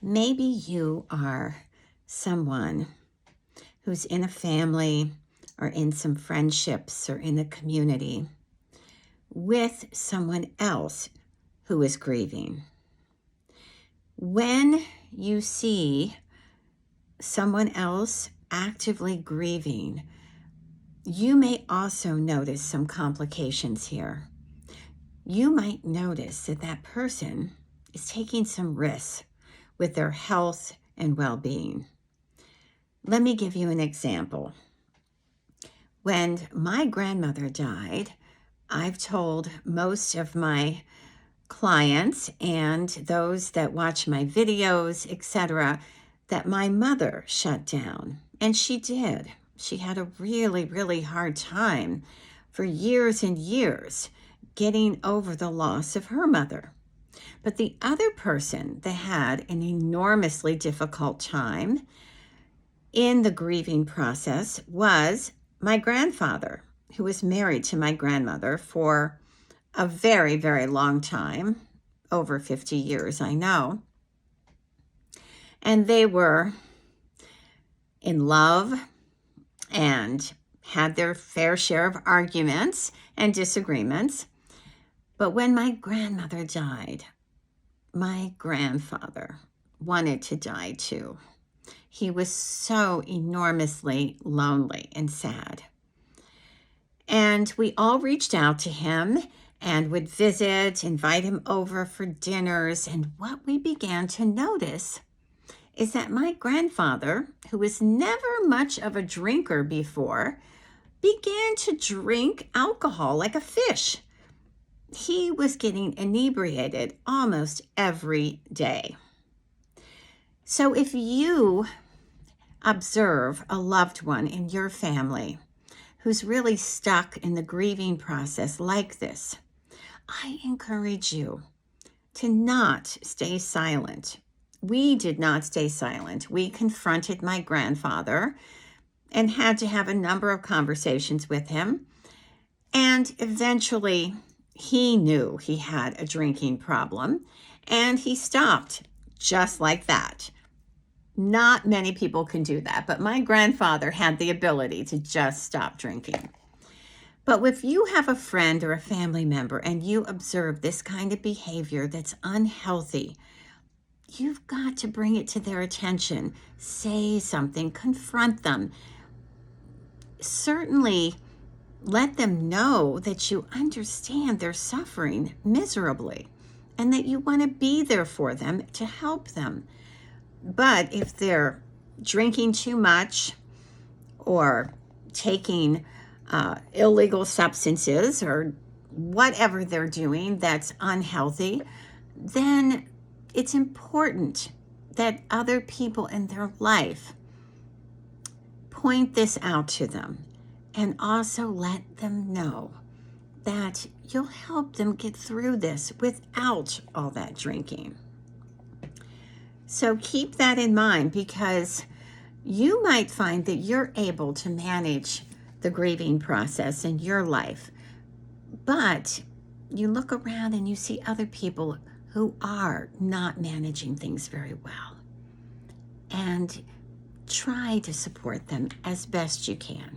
Maybe you are someone who's in a family or in some friendships or in a community with someone else who is grieving. When you see someone else actively grieving, you may also notice some complications here. You might notice that that person is taking some risks with their health and well-being. Let me give you an example. When my grandmother died, I've told most of my clients and those that watch my videos, etc., that my mother shut down. And she did. She had a really, really hard time for years and years getting over the loss of her mother. But the other person that had an enormously difficult time in the grieving process was my grandfather, who was married to my grandmother for a very, very long time, over 50 years, I know. And they were in love and had their fair share of arguments and disagreements. But when my grandmother died, my grandfather wanted to die too. He was so enormously lonely and sad. And we all reached out to him and would visit, invite him over for dinners. And what we began to notice is that my grandfather, who was never much of a drinker before, began to drink alcohol like a fish. He was getting inebriated almost every day. So if you observe a loved one in your family who's really stuck in the grieving process like this, I encourage you to not stay silent. We did not stay silent. We confronted my grandfather and had to have a number of conversations with him. And eventually, he knew he had a drinking problem, and he stopped just like that. Not many people can do that, but my grandfather had the ability to just stop drinking. But if you have a friend or a family member and you observe this kind of behavior that's unhealthy, you've got to bring it to their attention. Say something, confront them. Certainly let them know that you understand they're suffering miserably and that you want to be there for them to help them. But if they're drinking too much or taking illegal substances or whatever they're doing that's unhealthy, then it's important that other people in their life point this out to them and also let them know that you'll help them get through this without all that drinking. So keep that in mind, because you might find that you're able to manage the grieving process in your life, but you look around and you see other people who are not managing things very well, and try to support them as best you can.